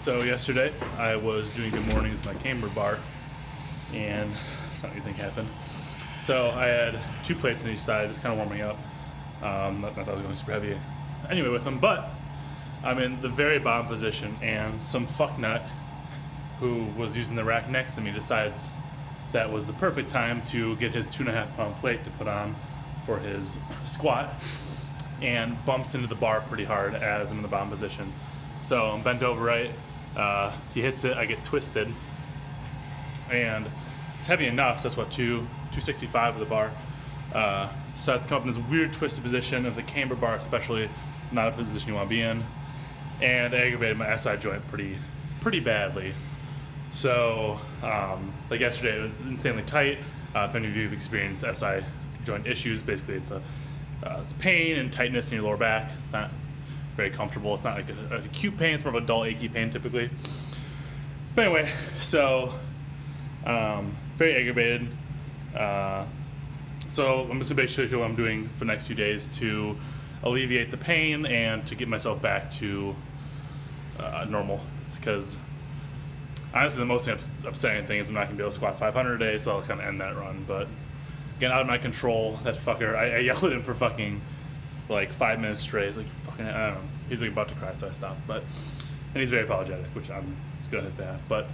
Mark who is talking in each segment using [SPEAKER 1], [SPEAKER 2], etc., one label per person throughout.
[SPEAKER 1] So yesterday I was doing good mornings in my camber bar, and something you think happened. So I had 2 plates on each side, just kind of warming up. Not that I was going super heavy anyway with them, but I'm in the very bottom position, and some fucknut who was using the rack next to me decides that was the perfect time to get his 2.5 pound plate to put on for his squat, and bumps into the bar pretty hard as I'm in the bottom position. So I'm bent over right. He hits it, I get twisted, and it's heavy enough, so that's what, 265 with the bar. So I have to come up in this weird twisted position of the camber bar, especially not a position you want to be in, and I aggravated my SI joint pretty badly. So like yesterday, it was insanely tight. If any of you have experienced SI joint issues, basically it's pain and tightness in your lower back. It's not very comfortable. It's not like an acute pain, it's more of a dull, achy pain typically. But anyway, so very aggravated. So I'm just gonna basically show you what I'm doing for the next few days to alleviate the pain and to get myself back to normal. Because honestly, the most upsetting thing is I'm not gonna be able to squat 500 a day, so I'll kind of end that run. But again, out of my control. That fucker, I yelled at him for fucking like 5 minutes straight. He's like, fucking, I don't know. He's like about to cry, so I stopped. But, and he's very apologetic, which it's good on his behalf. But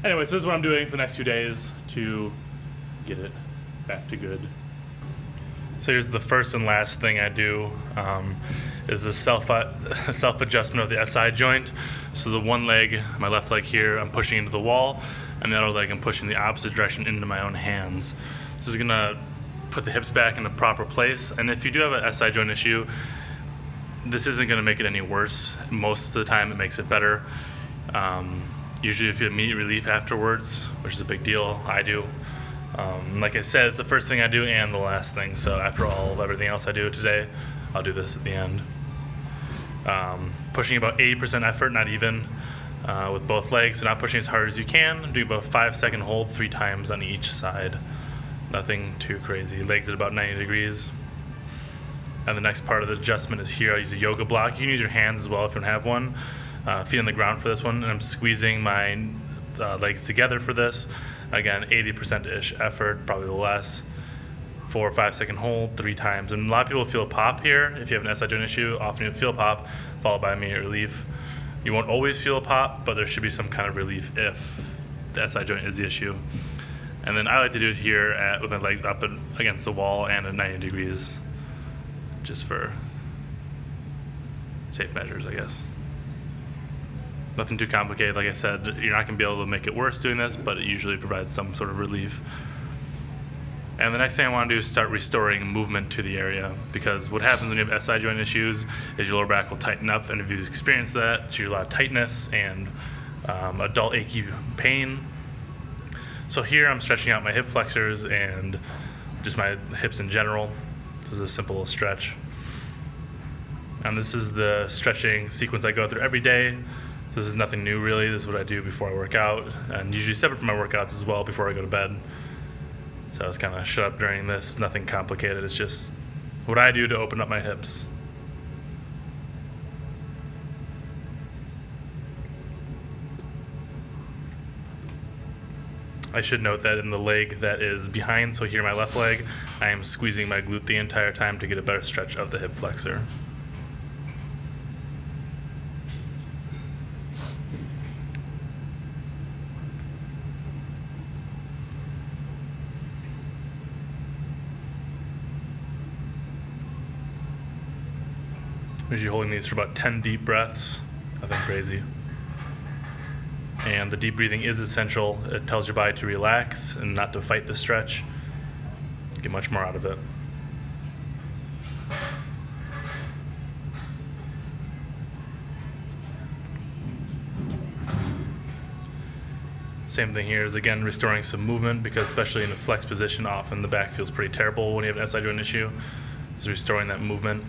[SPEAKER 1] anyway, so this is what I'm doing for the next few days to get it back to good. So here's the first and last thing I do, is a self adjustment of the SI joint. So the one leg, my left leg here, I'm pushing into the wall, and the other leg I'm pushing the opposite direction into my own hands. This is gonna put the hips back in the proper place. And if you do have an SI joint issue, this isn't gonna make it any worse. Most of the time it makes it better. Usually if you have immediate relief afterwards, which is a big deal, I do. Like I said, it's the first thing I do and the last thing. So after all of everything else I do today, I'll do this at the end. Pushing about 80% effort, not even, with both legs. So not pushing as hard as you can. Do about a 5-second hold 3 times on each side. Nothing too crazy. Legs at about 90 degrees. And the next part of the adjustment is here. I use a yoga block. You can use your hands as well if you don't have one. Feet on the ground for this one. And I'm squeezing my legs together for this. Again, 80%-ish effort, probably less. 4 or 5-second hold 3 times. And a lot of people feel a pop here. If you have an SI joint issue, often you'll feel a pop followed by immediate relief. You won't always feel a pop, but there should be some kind of relief if the SI joint is the issue. And then I like to do it here with my legs up against the wall and at 90 degrees, just for safe measures, I guess. Nothing too complicated. Like I said, you're not going to be able to make it worse doing this, but it usually provides some sort of relief. And the next thing I want to do is start restoring movement to the area, because what happens when you have SI joint issues is your lower back will tighten up, and if you've experienced that, so you're a lot of tightness and a dull, achy pain. So here I'm stretching out my hip flexors and just my hips in general. This is a simple little stretch. And this is the stretching sequence I go through every day. This is nothing new really. This is what I do before I work out, and usually separate from my workouts as well before I go to bed. So I was kind of shut up during this. Nothing complicated. It's just what I do to open up my hips. I should note that in the leg that is behind, so here my left leg, I am squeezing my glute the entire time to get a better stretch of the hip flexor. Usually holding these for about 10 deep breaths, nothing crazy. And the deep breathing is essential. It tells your body to relax and not to fight the stretch. Get much more out of it. Same thing here is, again, restoring some movement, because especially in a flex position, often the back feels pretty terrible when you have an SI joint issue. So restoring that movement.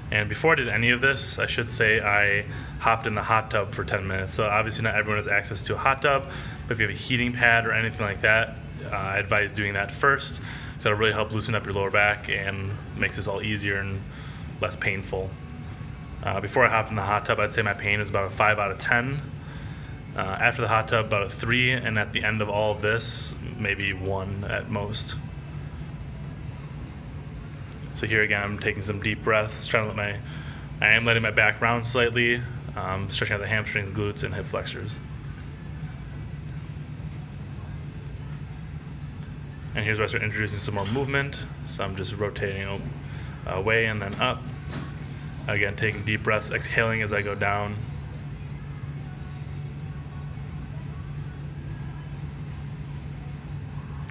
[SPEAKER 1] And before I did any of this, I should say I hopped in the hot tub for 10 minutes. So obviously not everyone has access to a hot tub, but if you have a heating pad or anything like that, I advise doing that first. So it'll really help loosen up your lower back and makes this all easier and less painful. Before I hopped in the hot tub, I'd say my pain is about a 5 out of 10. After the hot tub, about a 3, and at the end of all of this, maybe 1 at most. So here again, I'm taking some deep breaths, trying to I am letting my back round slightly, stretching out the hamstrings, glutes, and hip flexors. And here's where I start introducing some more movement. So I'm just rotating away and then up. Again, taking deep breaths, exhaling as I go down.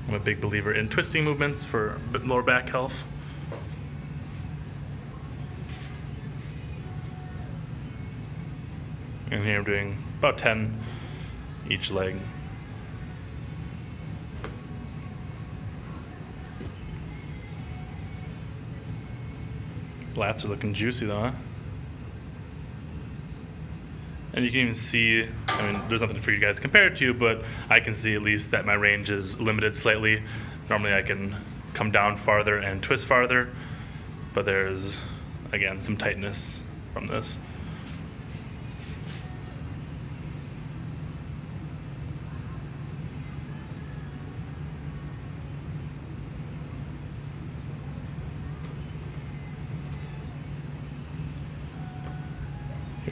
[SPEAKER 1] I'm a big believer in twisting movements for lower back health. And here I'm doing about 10 each leg. Lats are looking juicy though, huh? And you can even see, I mean, there's nothing for you guys to compare it to, but I can see at least that my range is limited slightly. Normally I can come down farther and twist farther, but there's, again, some tightness from this.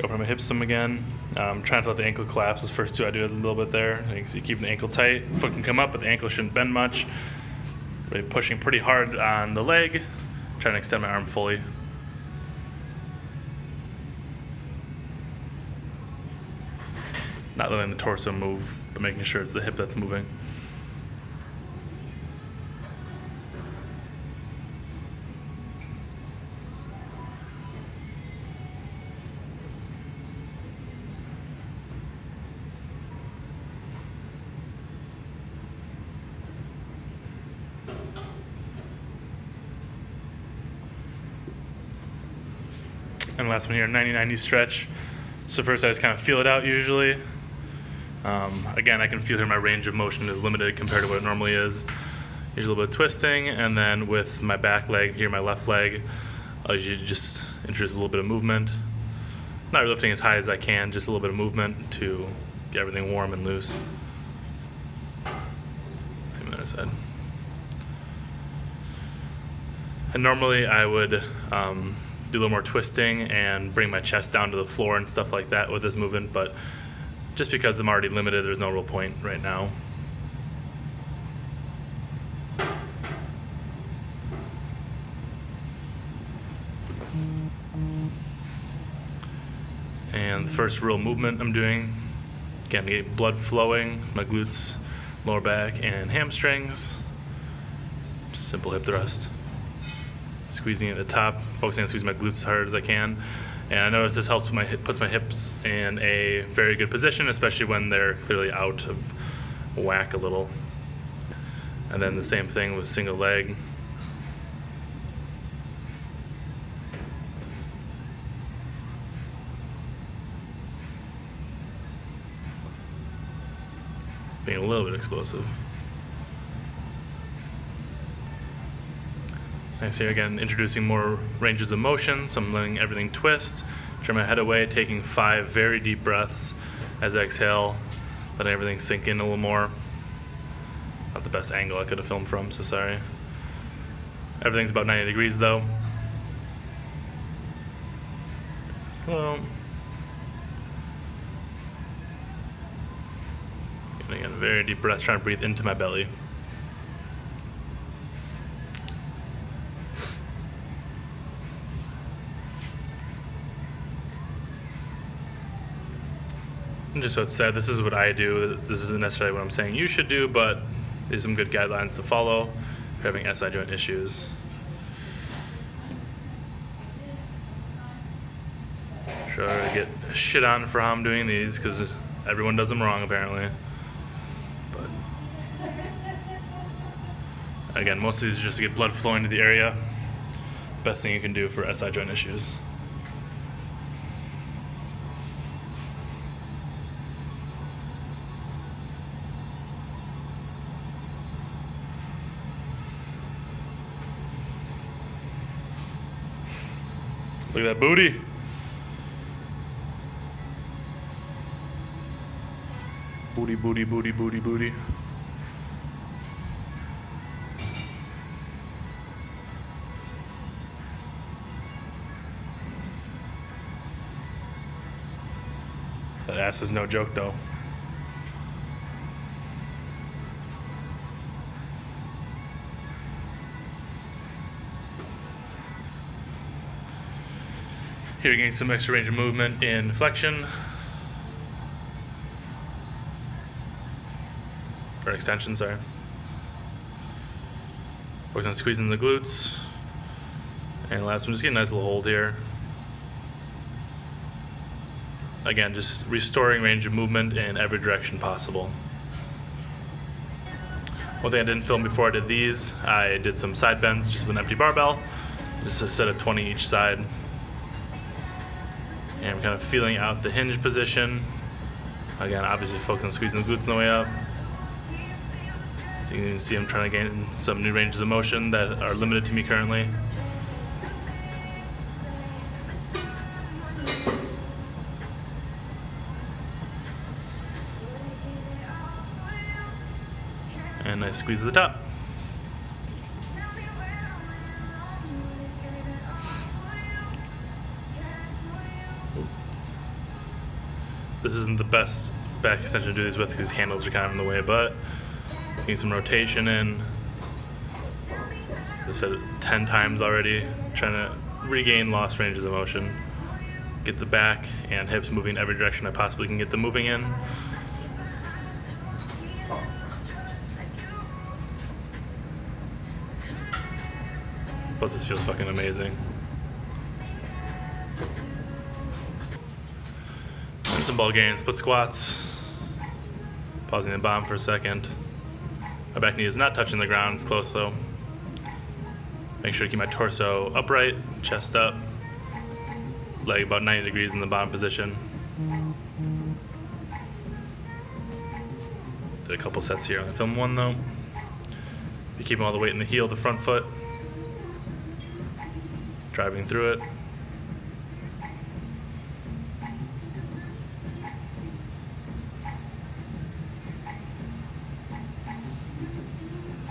[SPEAKER 1] Open my hips some again. Trying to let the ankle collapse. Those first 2 I do a little bit there. You can see keeping the ankle tight. Foot can come up, but the ankle shouldn't bend much. Really pushing pretty hard on the leg. Trying to extend my arm fully. Not letting the torso move, but making sure it's the hip that's moving. And last one here, 90-90 stretch. So first I just kind of feel it out usually. Again, I can feel here my range of motion is limited compared to what it normally is. Usually a little bit of twisting, and then with my back leg, here my left leg, I'll usually just introduce a little bit of movement. Not really lifting as high as I can, just a little bit of movement to get everything warm and loose. Same on the other side. And normally I would do a little more twisting and bring my chest down to the floor and stuff like that with this movement, but just because I'm already limited, there's no real point right now. And the first real movement I'm doing, again, to get blood flowing, my glutes, lower back, and hamstrings. Just simple hip thrust. Squeezing at the top, focusing on squeezing my glutes as hard as I can. And I notice this helps puts my hips in a very good position, especially when they're clearly out of whack a little. And then the same thing with single leg. Being a little bit explosive. Nice here again, introducing more ranges of motion, so I'm letting everything twist. Turn my head away, taking 5 very deep breaths as I exhale, letting everything sink in a little more. Not the best angle I could have filmed from, so sorry. Everything's about 90 degrees though. So, again, very deep breaths, trying to breathe into my belly. And just so it's said, this is what I do. This isn't necessarily what I'm saying you should do, but these are some good guidelines to follow if you're having SI joint issues. Sure, I get shit on for how I'm doing these because everyone does them wrong apparently. But again, most of these are just to get blood flowing to the area. Best thing you can do for SI joint issues. Look at that booty. Booty, booty, booty, booty, booty. That ass is no joke though. Here you're getting some extra range of movement in flexion. Or extension, sorry. Focus on squeezing the glutes. And last one, just get a nice little hold here. Again, just restoring range of movement in every direction possible. One thing I didn't film before I did these, I did some side bends just with an empty barbell. Just a set of 20 each side. And I'm kind of feeling out the hinge position. Again, obviously focus on squeezing the glutes on the way up. So you can see I'm trying to gain some new ranges of motion that are limited to me currently. And I squeeze the top. This isn't the best back extension to do these with because these handles are kind of in the way, but getting some rotation in. I said it 10 times already, trying to regain lost ranges of motion. Get the back and hips moving every direction I possibly can get them moving in. Plus this feels fucking amazing. And some Bulgarian split squats. Pausing the bottom for a second. My back knee is not touching the ground, it's close though. Make sure to keep my torso upright, chest up. Leg about 90 degrees in the bottom position. Did a couple sets here on the film one though. Be keeping all the weight in the heel of the front foot. Driving through it.